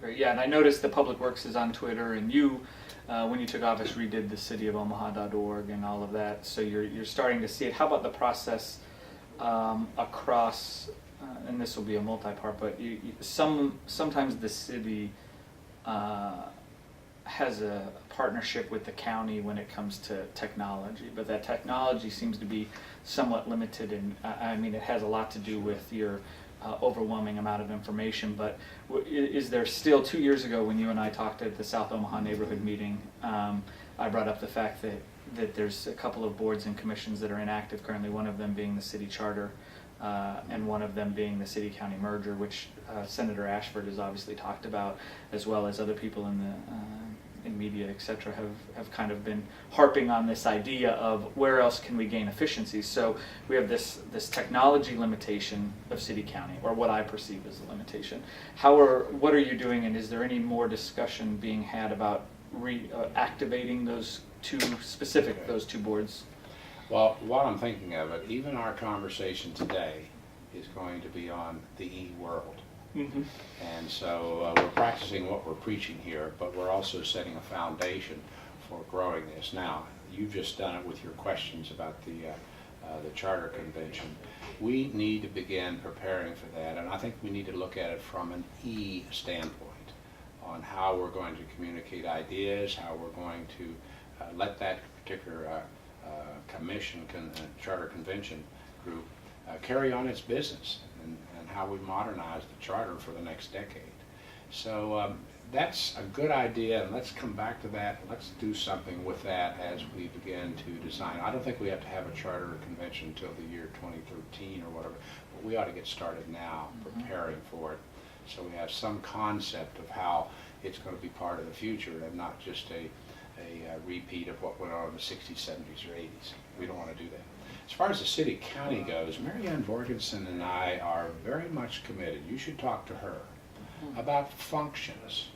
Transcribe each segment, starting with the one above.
Great. Yeah, and I noticed the Public Works is on Twitter, and you, when you took office, redid the cityofomaha.org and all of that. So you're starting to see it. How about the process across? And this will be a multi-part, but sometimes the city has a partnership with the county when it comes to technology, but that technology seems to be somewhat limited, and I mean it has a lot to do with your overwhelming amount of information. But is there still, 2 years ago when you and I talked at the South Omaha neighborhood meeting, I brought up the fact that there's a couple of boards and commissions that are inactive currently, one of them being the city charter, and one of them being the city-county merger, which Senator Ashford has obviously talked about, as well as other people in the in media, etc., have kind of been harping on this idea of where else can we gain efficiencies. So we have this technology limitation of city-county, or what I perceive as a limitation. What are you doing, and is there any more discussion being had about reactivating those two boards? Well, while I'm thinking of it, even our conversation today is going to be on the e-world. Mm-hmm. And so we're practicing what we're preaching here, but we're also setting a foundation for growing this. Now, you've just done it with your questions about the charter convention. We need to begin preparing for that, and I think we need to look at it from an E standpoint on how we're going to communicate ideas, how we're going to let that particular charter convention group carry on its business, and how we modernize the charter for the next decade. So that's a good idea, and let's come back to that. Let's do something with that as we begin to design. I don't think we have to have a charter convention until the year 2013 or whatever, but we ought to get started now preparing for it, so we have some concept of how it's going to be part of the future and not just a repeat of what went on in the 60s, 70s, or 80s. We don't want to do that. As far as the city-county goes, Mary Ann Vorgensen and I are very much committed. You should talk to her about functions.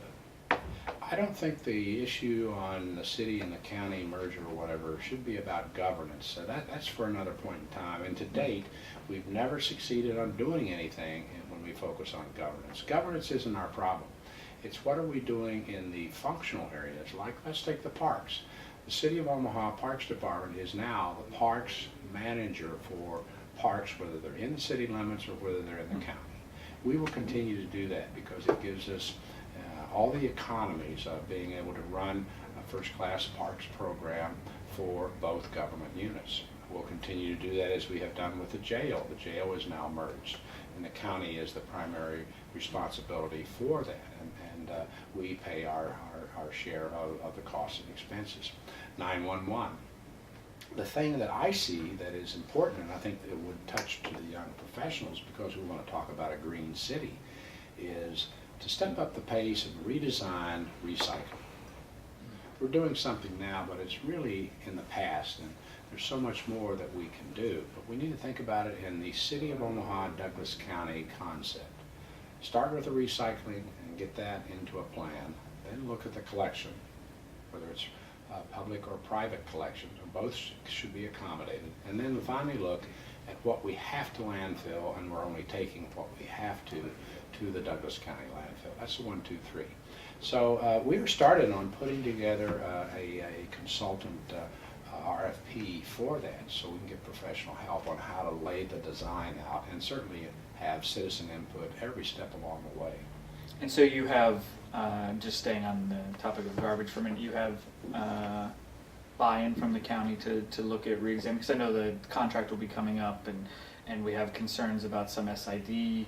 I don't think the issue on the city and the county merger or whatever should be about governance. So that's for another point in time. And to date, we've never succeeded on doing anything when we focus on governance. Governance isn't our problem. It's what are we doing in the functional areas, like let's take the parks. The City of Omaha Parks Department is now the parks manager for parks, whether they're in the city limits or whether they're in the county. We will continue to do that because it gives us all the economies of being able to run a first-class parks program for both government units. We'll continue to do that as we have done with the jail. The jail is now merged, and the county is the primary responsibility for that, and we pay our share of the costs and expenses. 911. The thing that I see that is important, and I think that it would touch to the young professionals because we want to talk about a green city, is to step up the pace and redesign recycling. We're doing something now, but it's really in the past, and there's so much more that we can do. But we need to think about it in the City of Omaha, Douglas County concept. Start with the recycling and get that into a plan. Then look at the collection, whether it's public or private collection, or both should be accommodated. And then finally look at what we have to landfill, and we're only taking what we have to the Douglas County landfill. That's the 1, 2, 3. So we were started on putting together a consultant RFP for that, so we can get professional help on how to lay the design out, and certainly have citizen input every step along the way. And so you have, just staying on the topic of garbage for a minute, you have buy-in from the county to look at re-examining, because I know the contract will be coming up, and we have concerns about some SID,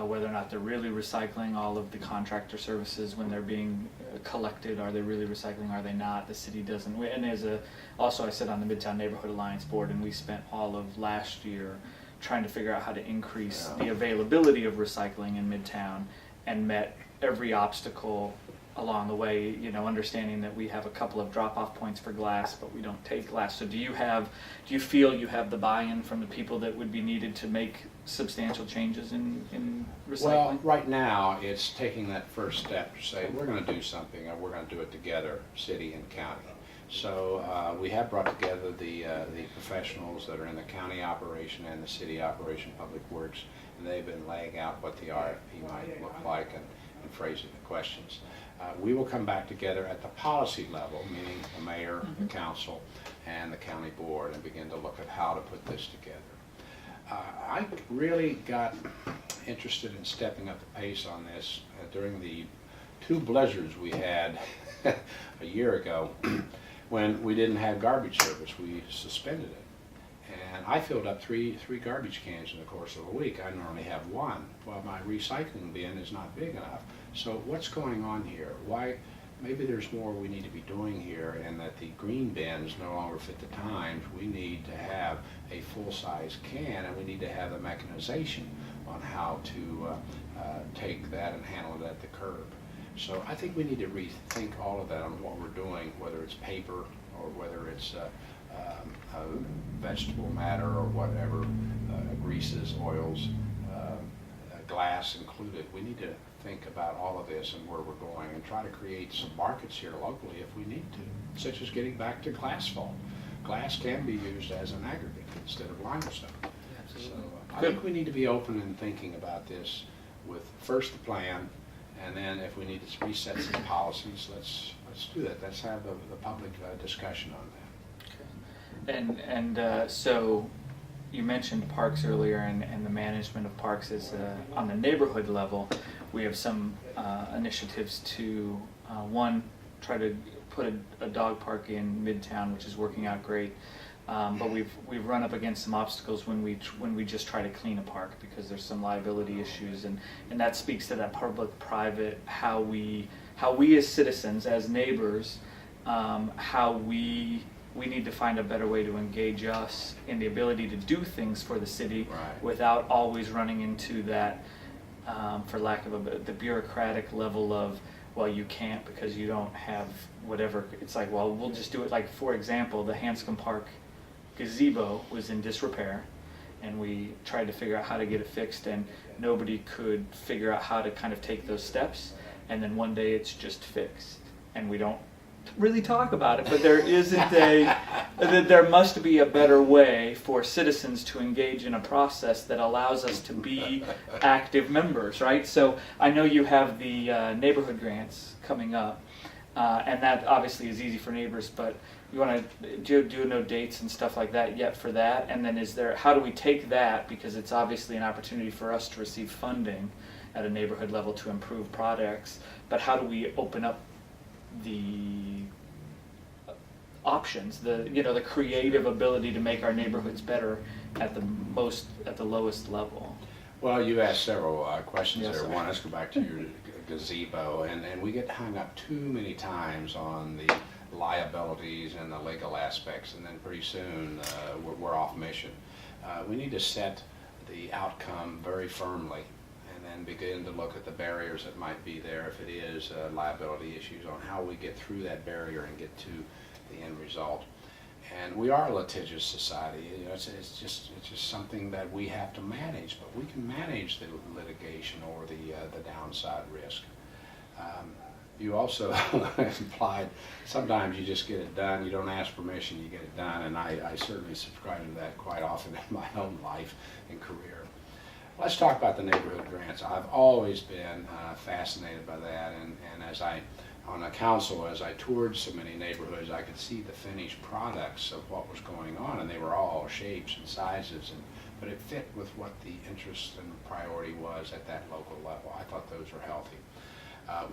whether or not they're really recycling all of the contractor services when they're being collected. Are they really recycling? Are they not? The city doesn't. And also I sit on the Midtown Neighborhood Alliance board, and we spent all of last year trying to figure out how to increase the availability of recycling in Midtown, and met every obstacle along the way, understanding that we have a couple of drop-off points for glass, but we don't take glass. So do you feel you have the buy-in from the people that would be needed to make substantial changes in recycling? Well, right now, it's taking that first step to say, we're going to do something, and we're going to do it together, city and county. So we have brought together the professionals that are in the county operation and the city operation, Public Works, and they've been laying out what the RFP might look like, and phrasing the questions. We will come back together at the policy level, meaning the mayor, the council, and the county board, and begin to look at how to put this together. I really got interested in stepping up the pace on this during the 2 blizzards we had a year ago when we didn't have garbage service. We suspended it. And I filled up three garbage cans in the course of a week. I normally have 1. Well, my recycling bin is not big enough. So what's going on here? Why? Maybe there's more we need to be doing here, and that the green bins no longer fit the times. We need to have a full-size can, and we need to have the mechanization on how to take that and handle it at the curb. So I think we need to rethink all of that on what we're doing, whether it's paper or whether it's vegetable matter or whatever, greases, oils, glass included. We need to think about all of this and where we're going and try to create some markets here locally if we need to, such as getting back to glass fault. Glass can be used as an aggregate instead of limestone. Absolutely. So I think we need to be open and thinking about this with first the plan, and then if we need to reset some policies, let's do that. Let's have the public discussion on that. And so you mentioned parks earlier, and the management of parks is on the neighborhood level. We have some initiatives to, one, try to put a dog park in Midtown, which is working out great. But we've run up against some obstacles when we just try to clean a park, because there's some liability issues, and that speaks to that public-private, how we as citizens, as neighbors, how we need to find a better way to engage us in the ability to do things for the city, Right. without always running into that, for lack of the bureaucratic level of, well, you can't because you don't have whatever. It's like, well, we'll just do it. Like, for example, the Hanscom Park gazebo was in disrepair, and we tried to figure out how to get it fixed, and nobody could figure out how to kind of take those steps. And then one day it's just fixed, and we don't really talk about it, but there there must be a better way for citizens to engage in a process that allows us to be active members, right? So I know you have the neighborhood grants coming up, and that obviously is easy for neighbors, but you want to do no dates and stuff like that yet for that? And then how do we take that, because it's obviously an opportunity for us to receive funding at a neighborhood level to improve products, but how do we open up the options, the creative ability to make our neighborhoods better at the lowest level? Well, you asked several questions Yes, there. sir. One, let's go back to your gazebo, and we get hung up too many times on the liabilities and the legal aspects, and then pretty soon we're off mission. We need to set the outcome very firmly, and then begin to look at the barriers that might be there if it is liability issues, on how we get through that barrier and get to the end result. And we are a litigious society. It's just something that we have to manage, but we can manage the litigation or the downside risk. You also implied sometimes you just get it done. You don't ask permission, you get it done, and I certainly subscribe to that quite often in my own life and career. Let's talk about the neighborhood grants. I've always been fascinated by that, and on a council, as I toured so many neighborhoods, I could see the finished products of what was going on, and they were all shapes and sizes, but it fit with what the interest and priority was at that local level. I thought those were healthy.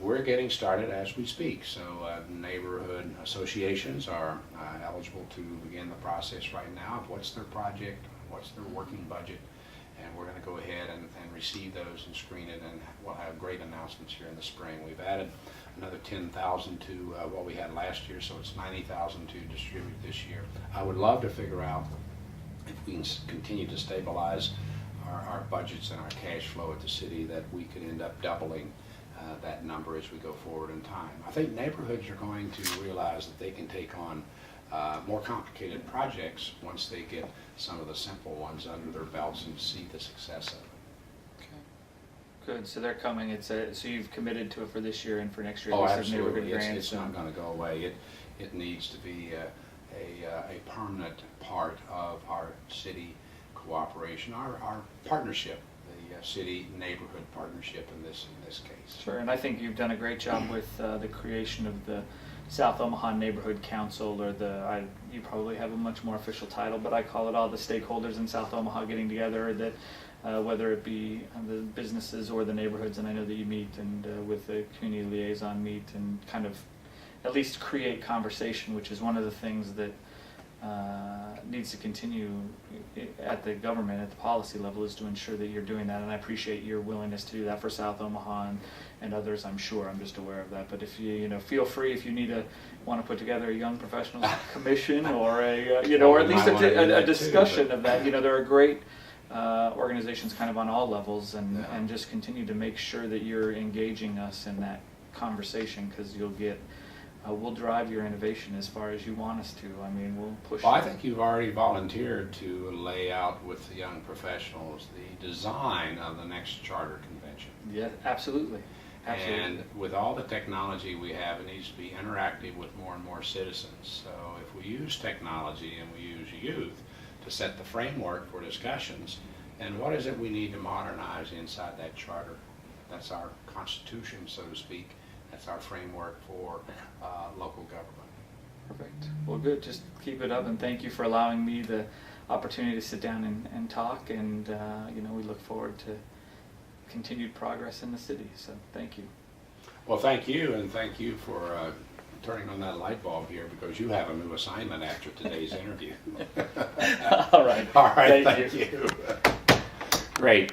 We're getting started as we speak, so neighborhood associations are eligible to begin the process right now of what's their project, what's their working budget, and we're going to go ahead and receive those and screen it, and we'll have great announcements here in the spring. We've added another 10,000 to what we had last year, so it's 90,000 to distribute this year. I would love to figure out if we can continue to stabilize our budgets and our cash flow at the city, that we could end up doubling that number as we go forward in time. I think neighborhoods are going to realize that they can take on more complicated projects once they get some of the simple ones under their belts and see the success of it. Okay. Good. So they're coming. So you've committed to it for this year and for next year. Oh, at least, of absolutely. neighborhood grants It's not going to go away. It needs to be a permanent part of our city cooperation, our partnership. city-neighborhood partnership in this case. Sure, and I think you've done a great job with the creation of the South Omaha Neighborhood Council, or you probably have a much more official title, but I call it all the stakeholders in South Omaha getting together, that whether it be the businesses or the neighborhoods, and I know that you meet, and with the community liaison meet, and kind of at least create conversation, which is one of the things that needs to continue at the government, at the policy level, is to ensure that you're doing that. And I appreciate your willingness to do that for South Omaha and others. I'm sure, I'm just aware of that. But if you feel free, if you want to put together a young professionals commission, or or at least a discussion of that. There are great organizations kind of on all levels, and just continue to make sure that you're engaging us in that conversation, because you'll get. We'll drive your innovation as far as you want us to. I mean, we'll push. Well, I think you've already volunteered to lay out with the young professionals the design of the next charter convention. Yeah, absolutely. Absolutely. And with all the technology we have, it needs to be interactive with more and more citizens. So if we use technology and we use youth to set the framework for discussions, and what is it we need to modernize inside that charter? That's our constitution, so to speak. That's our framework for local government. Perfect. Well, good. Just keep it up, and thank you for allowing me the opportunity to sit down and talk. And we look forward to continued progress in the city. So thank you. Well, thank you, and thank you for turning on that light bulb here, because you have a new assignment after today's interview. All right. All right. Thank you. Great.